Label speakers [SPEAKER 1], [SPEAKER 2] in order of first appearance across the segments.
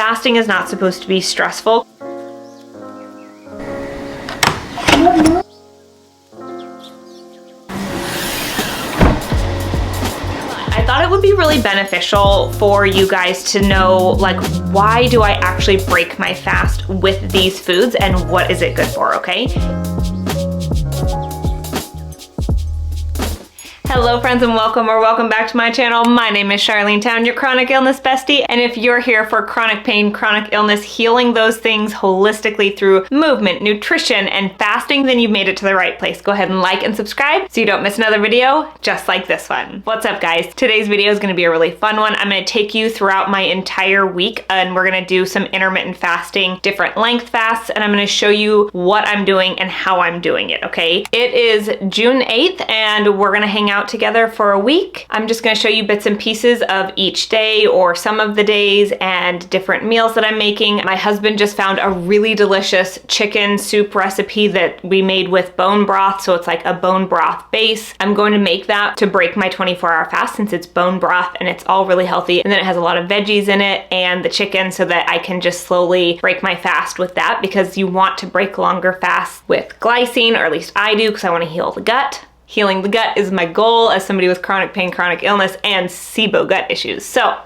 [SPEAKER 1] fasting is not supposed to be stressful. I thought it would be really beneficial for you guys to know, like, why do I actually break my fast with these foods and what is it good for, okay? Hello friends and welcome back to my channel. My name is Charlene Town, your chronic illness bestie, and if you're here for chronic pain, chronic illness, healing those things holistically through movement, nutrition, and fasting, then you've made it to the right place. Go ahead and like and subscribe so you don't miss another video just like this one. What's up guys? Today's video is going to be a really fun one. I'm going to take you throughout my entire week and we're going to do some intermittent fasting, different length fasts, and I'm going to show you what I'm doing and how I'm doing it, okay? It is June 8th and we're going to hang out together for a week. I'm just going to show you bits and pieces of each day or some of the days and different meals that I'm making. My husband just found a really delicious chicken soup recipe that we made with bone broth, so it's like a bone broth base. I'm going to make that to break my 24-hour fast since it's bone broth and it's all really healthy, and then it has a lot of veggies in it and the chicken so that I can just slowly break my fast with that, because you want to break longer fasts with glycine, or at least I do, because I want to heal the gut. Healing the gut is my goal as somebody with chronic pain, chronic illness, and SIBO gut issues. So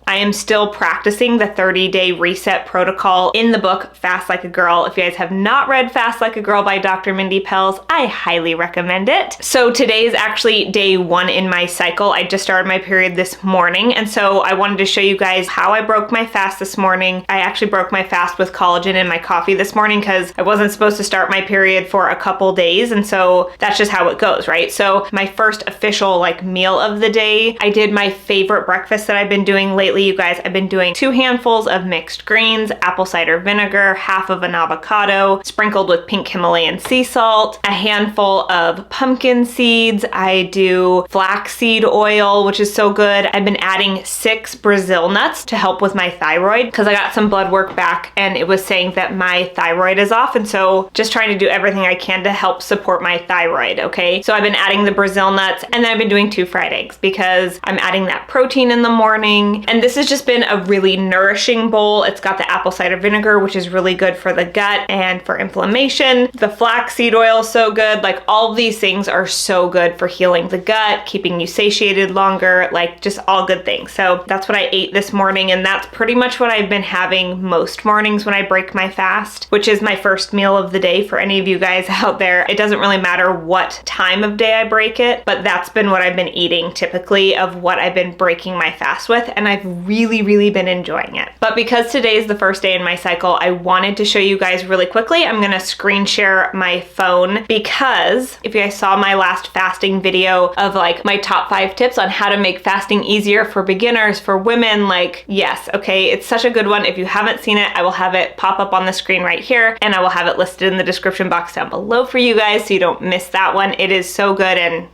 [SPEAKER 1] I am still practicing the 30-day reset protocol in the book, Fast Like a Girl. If you guys have not read Fast Like a Girl by Dr. Mindy Pelz, I highly recommend it. So today is actually day 1 in my cycle. I just started my period this morning, and so I wanted to show you guys how I broke my fast this morning. I actually broke my fast with collagen in my coffee this morning because I wasn't supposed to start my period for a couple days, and so that's just how it goes, right? So my first official like meal of the day, I did my favorite breakfast that I've been doing lately. You guys, I've been doing 2 handfuls of mixed greens, apple cider vinegar, half of an avocado, sprinkled with pink Himalayan sea salt, a handful of pumpkin seeds. I do flaxseed oil, which is so good. I've been adding 6 Brazil nuts to help with my thyroid because I got some blood work back and it was saying that my thyroid is off, and so just trying to do everything I can to help support my thyroid, okay? So I've been adding the Brazil nuts, and then I've been doing 2 fried eggs because I'm adding that protein in the morning. And this has just been a really nourishing bowl. It's got the apple cider vinegar, which is really good for the gut and for inflammation. The flaxseed oil is so good. Like, all of these things are so good for healing the gut, keeping you satiated longer, like just all good things. So that's what I ate this morning, and that's pretty much what I've been having most mornings when I break my fast, which is my first meal of the day for any of you guys out there. It doesn't really matter what time of day I break it, but that's been what I've been eating typically of what I've been breaking my fast with, and I've really been enjoying it. But because today is the first day in my cycle, I wanted to show you guys really quickly. I'm gonna screen share my phone because if you guys saw my last fasting video of like my top 5 tips on how to make fasting easier for beginners, for women, like, yes, okay, it's such a good one. If you haven't seen it, I will have it pop up on the screen right here, and I will have it listed in the description box down below for you guys so you don't miss that one. It is so good and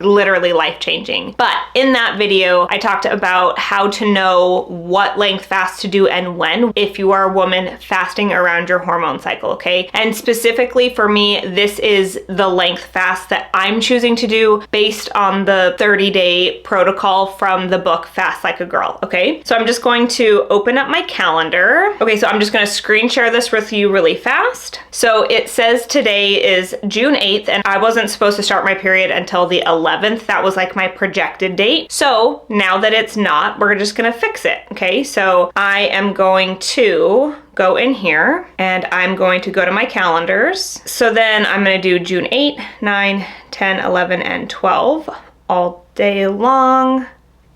[SPEAKER 1] literally life-changing. But in that video, I talked about how to know what length fast to do and when if you are a woman fasting around your hormone cycle, okay? And specifically for me, this is the length fast that I'm choosing to do based on the 30-day protocol from the book Fast Like a Girl, okay? So I'm just going to open up my calendar. Okay, so I'm just gonna screen share this with you really fast. So it says today is June 8th, and I wasn't supposed to start my period until the 11th. That was like my projected date. So now that it's not, we're just gonna fix it, okay? So I am going to go in here and I'm going to go to my calendars. So then I'm gonna do June 8, 9, 10, 11, and 12 all day long.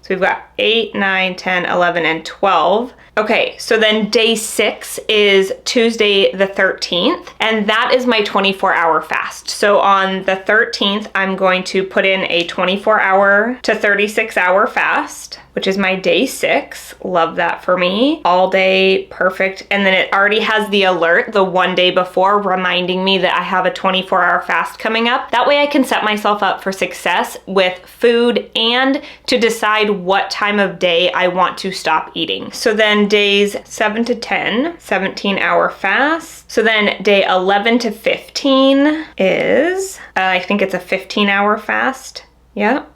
[SPEAKER 1] So we've got 8, 9, 10, 11, and 12. Okay, so then day 6 is Tuesday the 13th, and that is my 24-hour fast. So on the 13th, I'm going to put in a 24-hour to 36-hour fast, which is my day 6. Love that for me. All day, perfect. And then it already has the alert the one day before reminding me that I have a 24-hour fast coming up. That way I can set myself up for success with food and to decide what time of day I want to stop eating. So then days 7 to 10, 17-hour fast. So then day 11 to 15 is, I think it's a 15-hour fast. Yep.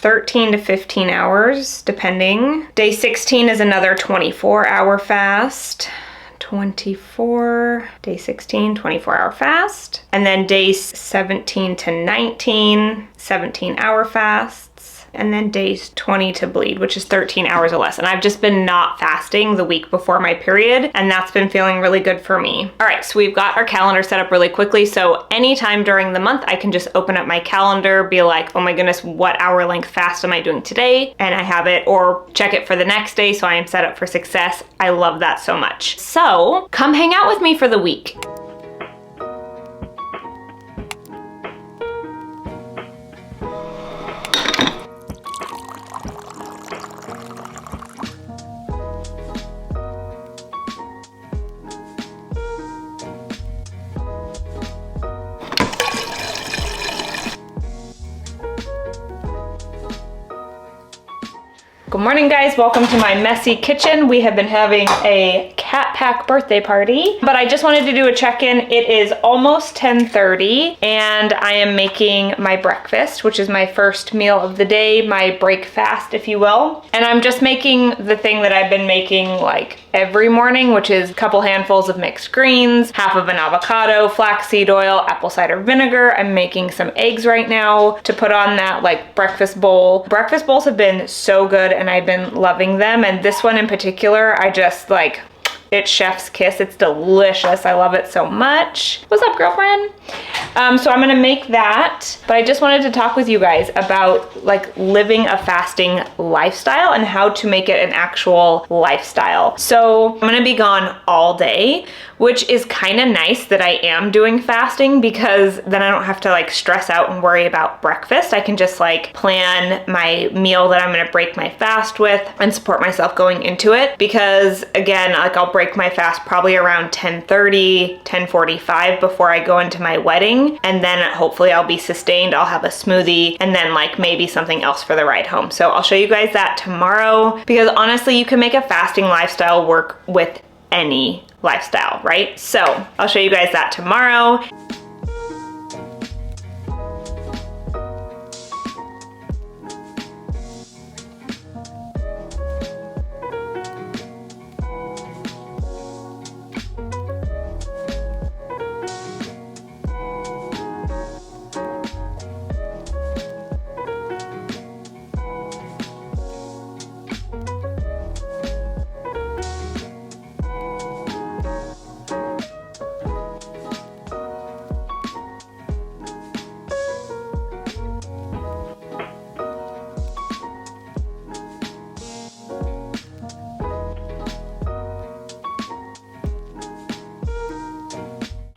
[SPEAKER 1] 13 to 15 hours, depending. Day 16 is another 24-hour fast. 24, day 16, 24-hour fast. And then days 17 to 19, 17-hour fasts. And then days 20 to bleed, which is 13 hours or less. And I've just been not fasting the week before my period, and that's been feeling really good for me. All right, so we've got our calendar set up really quickly. So anytime during the month, I can just open up my calendar, be like, oh my goodness, what hour length fast am I doing today? And I have it, or check it for the next day, so I am set up for success. I love that so much. So come hang out with me for the week. Good morning, guys. Welcome to my messy kitchen. We have been having a cat pack birthday party, but I just wanted to do a check-in. It is almost 10:30 and I am making my breakfast, which is my first meal of the day, my break fast, if you will. And I'm just making the thing that I've been making like every morning, which is a couple handfuls of mixed greens, half of an avocado, flaxseed oil, apple cider vinegar. I'm making some eggs right now to put on that like breakfast bowl. Breakfast bowls have been so good and I've been loving them. And this one in particular, I just like, it's chef's kiss. It's delicious. I love it so much. What's up, girlfriend? So I'm gonna make that, but I just wanted to talk with you guys about like living a fasting lifestyle and how to make it an actual lifestyle. So I'm gonna be gone all day, which is kind of nice that I am doing fasting because then I don't have to like stress out and worry about breakfast. I can just like plan my meal that I'm gonna break my fast with and support myself going into it, because again, like I'll break my fast probably around 10:30, 10:45 before I go into my wedding, and then hopefully I'll be sustained. I'll have a smoothie and then like maybe something else for the ride home. So I'll show you guys that tomorrow, because honestly you can make a fasting lifestyle work with any lifestyle, right? So I'll show you guys that tomorrow.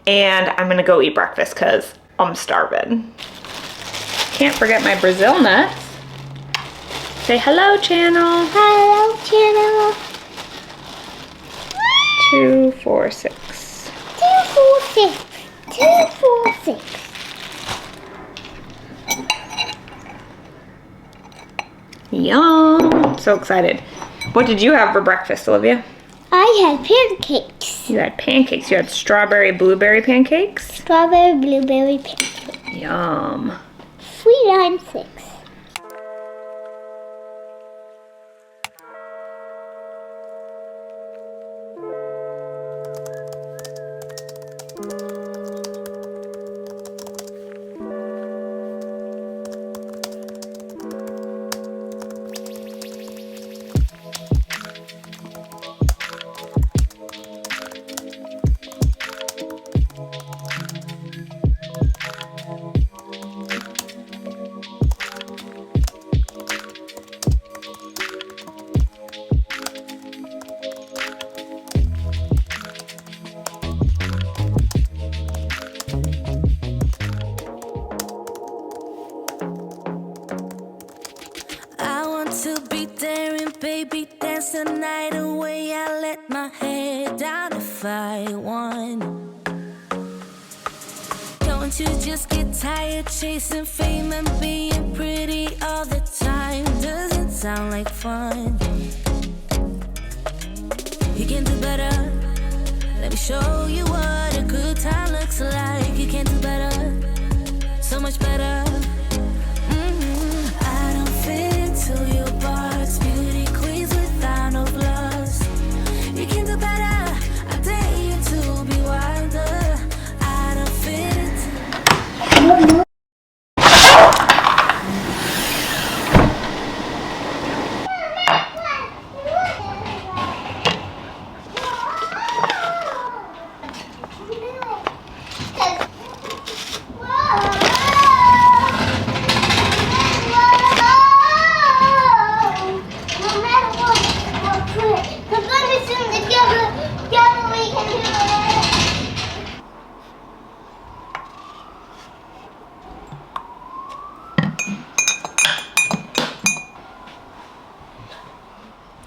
[SPEAKER 1] And I'm gonna go eat breakfast because I'm starving. Can't forget my Brazil nuts. Say hello, channel.
[SPEAKER 2] Hello, channel.
[SPEAKER 1] 246.
[SPEAKER 2] 246. 246.
[SPEAKER 1] Yum. So excited. What did you have for breakfast, Olivia?
[SPEAKER 2] I had pancakes.
[SPEAKER 1] You had pancakes. You had strawberry blueberry pancakes?
[SPEAKER 2] Strawberry blueberry pancakes.
[SPEAKER 1] Yum.
[SPEAKER 2] Sweet lime 6.
[SPEAKER 3] Baby, dance the night away. I let my head down if I won. Don't you just get tired chasing fame and being pretty all the time? Doesn't sound like fun. You can do better. Let me show you what a good time looks like. You can do better, so much better. I don't feel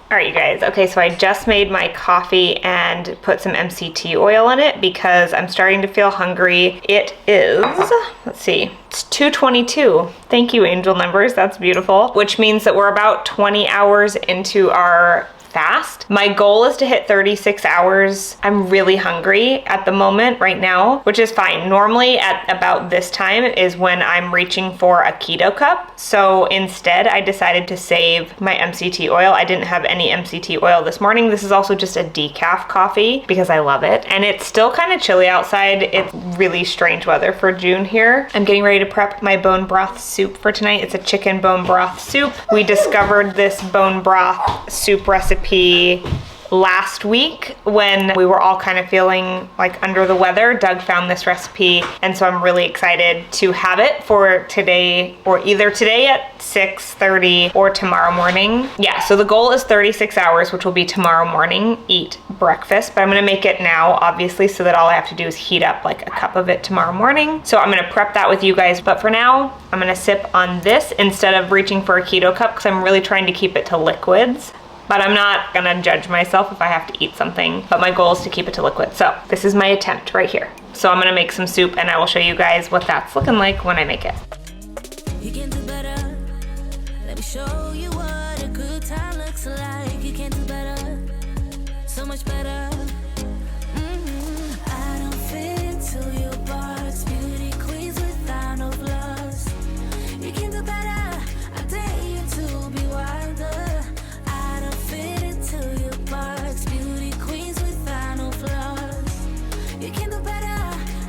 [SPEAKER 1] All right, you guys. Okay, so I just made my coffee and put some MCT oil in it because I'm starting to feel hungry. It is, let's see, it's 2:22. Thank you, angel numbers. That's beautiful. Which means that we're about 20 hours into our fast. My goal is to hit 36 hours. I'm really hungry at the moment right now, which is fine. Normally at about this time is when I'm reaching for a keto cup. So instead I decided to save my MCT oil. I didn't have any MCT oil this morning. This is also just a decaf coffee because I love it. And it's still kind of chilly outside. It's really strange weather for June here. I'm getting ready to prep my bone broth soup for tonight. It's a chicken bone broth soup. We discovered this bone broth soup recipe last week when we were all kind of feeling like under the weather. Doug found this recipe, and so I'm really excited to have it for today, or either today at 6:30 or tomorrow morning. Yeah, so the goal is 36 hours, which will be tomorrow morning, eat breakfast, but I'm gonna make it now, obviously, so that all I have to do is heat up like a cup of it tomorrow morning. So I'm gonna prep that with you guys, but for now, I'm gonna sip on this instead of reaching for a keto cup because I'm really trying to keep it to liquids. But I'm not gonna judge myself if I have to eat something, but my goal is to keep it to liquid. So this is my attempt right here. So I'm gonna make some soup and I will show you guys what that's looking like when I make it.
[SPEAKER 3] You can do better. Let me show you what a good time looks like. You can do better. So much better. I don't fit into your box. Beauty queens without no flaws. You can do better. I dare you to be wilder. Fit into your box, beauty queens without no flaws. You can do better,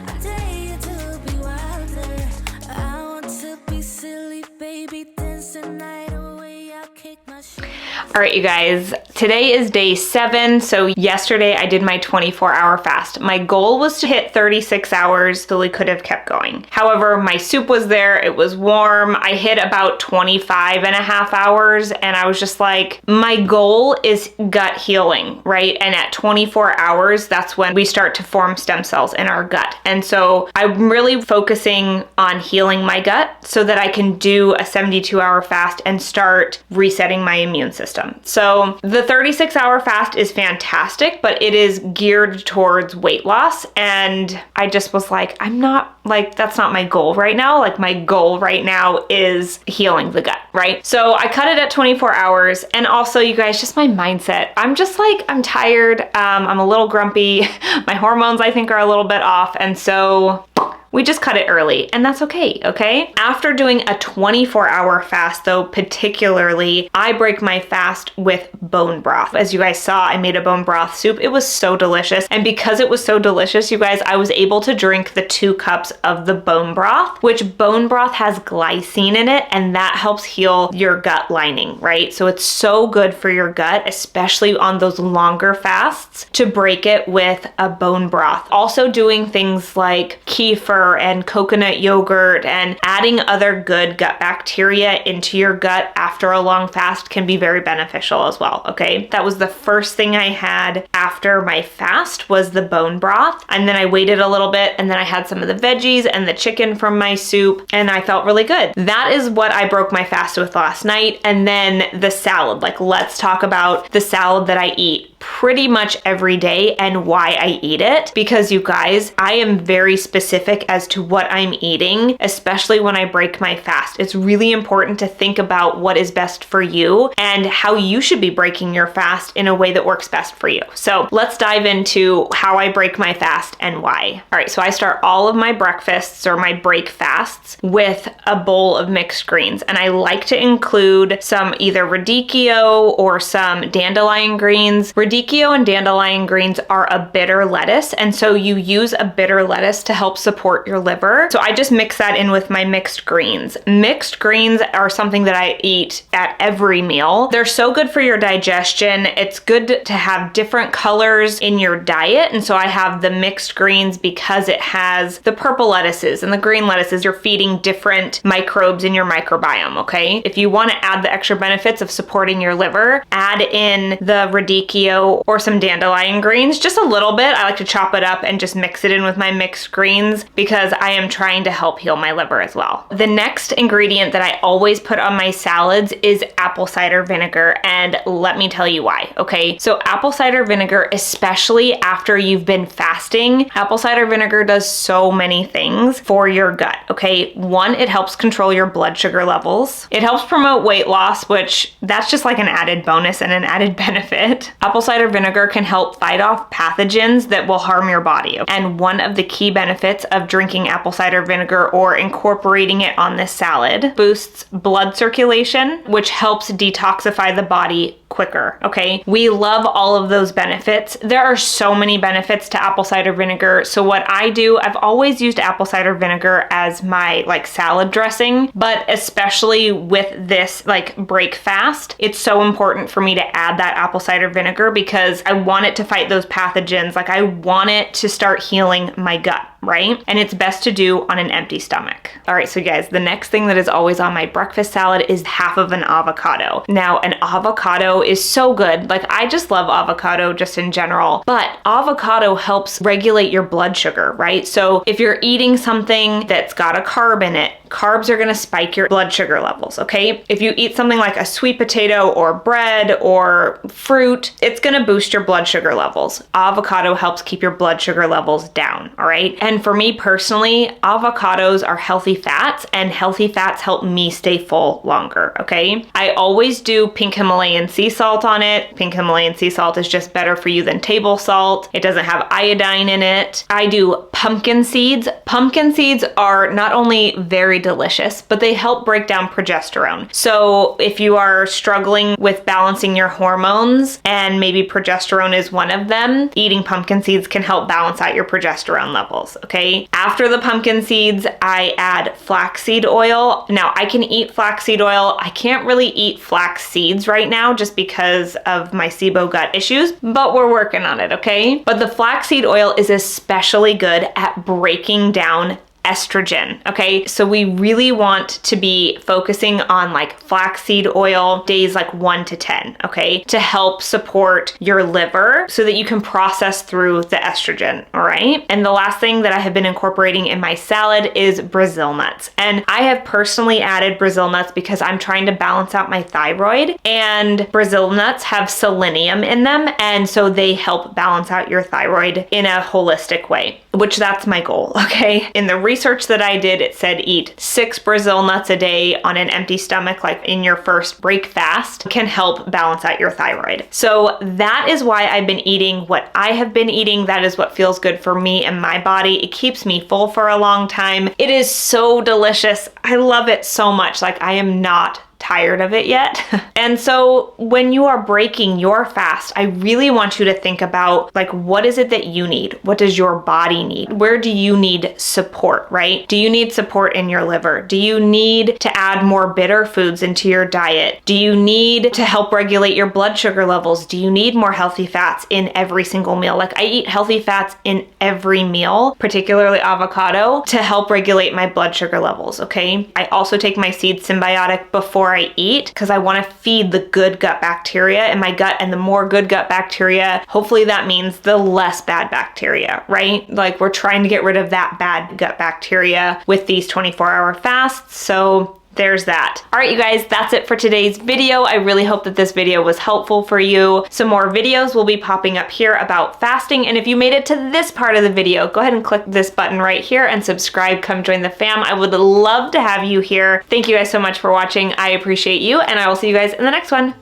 [SPEAKER 3] I dare you to be wilder. I want to be silly, baby, dance the night away, I'll kick my shit.
[SPEAKER 1] All right, you guys, today is day 7. So yesterday I did my 24-hour fast. My goal was to hit 36 hours, so we could have kept going. However, my soup was there, it was warm. I hit about 25 and a half hours, and I was just like, my goal is gut healing, right? And at 24 hours, that's when we start to form stem cells in our gut. And so I'm really focusing on healing my gut so that I can do a 72-hour fast and start resetting my immune system. So the 36-hour fast is fantastic, but it is geared towards weight loss. And I just was like, that's not my goal right now. Like, my goal right now is healing the gut, right? So I cut it at 24 hours. And also, you guys, just my mindset. I'm just like, I'm tired. I'm a little grumpy. My hormones, I think, are a little bit off. And so we just cut it early, and that's okay, okay? After doing a 24-hour fast, though, particularly, I break my fast with bone broth. As you guys saw, I made a bone broth soup. It was so delicious, and because it was so delicious, you guys, I was able to drink the 2 cups of the bone broth, which bone broth has glycine in it, and that helps heal your gut lining, right? So it's so good for your gut, especially on those longer fasts, to break it with a bone broth. Also doing things like kefir and coconut yogurt and adding other good gut bacteria into your gut after a long fast can be very beneficial as well, okay? That was the first thing I had after my fast, was the bone broth. And then I waited a little bit, and then I had some of the veggies and the chicken from my soup, and I felt really good. That is what I broke my fast with last night. And then the salad, like, let's talk about the salad that I eat pretty much every day and why I eat it, because you guys, I am very specific as to what I'm eating, especially when I break my fast. It's really important to think about what is best for you and how you should be breaking your fast in a way that works best for you. So let's dive into how I break my fast and why. All right, so I start all of my breakfasts or my break fasts with a bowl of mixed greens, and I like to include some either radicchio or some dandelion greens. Radicchio and dandelion greens are a bitter lettuce, and so you use a bitter lettuce to help support your liver. So I just mix that in with my mixed greens. Mixed greens are something that I eat at every meal. They're so good for your digestion. It's good to have different colors in your diet, and so I have the mixed greens because it has the purple lettuces and the green lettuces. You're feeding different microbes in your microbiome, okay? If you want to add the extra benefits of supporting your liver, add in the radicchio potato or some dandelion greens, just a little bit. I like to chop it up and just mix it in with my mixed greens because I am trying to help heal my liver as well. The next ingredient that I always put on my salads is apple cider vinegar, and let me tell you why, okay? So apple cider vinegar, especially after you've been fasting, apple cider vinegar does so many things for your gut, okay? One, it helps control your blood sugar levels. It helps promote weight loss, which that's just like an added bonus and an added benefit. Apple cider vinegar can help fight off pathogens that will harm your body. And one of the key benefits of drinking apple cider vinegar or incorporating it on this salad boosts blood circulation, which helps detoxify the body quicker, okay? We love all of those benefits. There are so many benefits to apple cider vinegar. So what I do, I've always used apple cider vinegar as my like salad dressing, but especially with this like break fast, it's so important for me to add that apple cider vinegar because I want it to fight those pathogens. Like I want it to start healing my gut, right? And it's best to do on an empty stomach. All right, so guys, the next thing that is always on my breakfast salad is half of an avocado. Now, an avocado is so good. Like I just love avocado just in general, but avocado helps regulate your blood sugar, right? So if you're eating something that's got a carb in it, carbs are gonna spike your blood sugar levels, okay? If you eat something like a sweet potato or bread or fruit, it's gonna boost your blood sugar levels. Avocado helps keep your blood sugar levels down, all right? And for me personally, avocados are healthy fats, and healthy fats help me stay full longer, okay? I always do pink Himalayan sea salt on it. Pink Himalayan sea salt is just better for you than table salt. It doesn't have iodine in it. I do pumpkin seeds. Pumpkin seeds are not only very delicious, but they help break down progesterone. So if you are struggling with balancing your hormones and maybe progesterone is one of them, eating pumpkin seeds can help balance out your progesterone levels, okay? After the pumpkin seeds, I add flaxseed oil. Now I can eat flaxseed oil. I can't really eat flax seeds right now just because of my SIBO gut issues, but we're working on it, okay? But the flaxseed oil is especially good at breaking down estrogen, okay? So we really want to be focusing on like flaxseed oil days like 1 to 10, okay? To help support your liver so that you can process through the estrogen, all right? And the last thing that I have been incorporating in my salad is Brazil nuts. And I have personally added Brazil nuts because I'm trying to balance out my thyroid, and Brazil nuts have selenium in them, and so they help balance out your thyroid in a holistic way, which that's my goal, okay? In the research that I did, it said eat 6 Brazil nuts a day on an empty stomach, like in your first break fast, can help balance out your thyroid. So that is why I've been eating what I have been eating. That is what feels good for me and my body. It keeps me full for a long time. It is so delicious. I love it so much. Like I am not tired of it yet. And so when you are breaking your fast, I really want you to think about like, what is it that you need? What does your body need? Where do you need support, right? Do you need support in your liver? Do you need to add more bitter foods into your diet? Do you need to help regulate your blood sugar levels? Do you need more healthy fats in every single meal? Like I eat healthy fats in every meal, particularly avocado, to help regulate my blood sugar levels, okay? I also take my seed symbiotic before I eat because I want to feed the good gut bacteria in my gut, and the more good gut bacteria, hopefully that means the less bad bacteria, right? Like we're trying to get rid of that bad gut bacteria with these 24-hour fasts. So there's that. All right, you guys, that's it for today's video. I really hope that this video was helpful for you. Some more videos will be popping up here about fasting. And if you made it to this part of the video, go ahead and click this button right here and subscribe. Come join the fam. I would love to have you here. Thank you guys so much for watching. I appreciate you, and I will see you guys in the next one.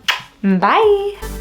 [SPEAKER 1] Bye.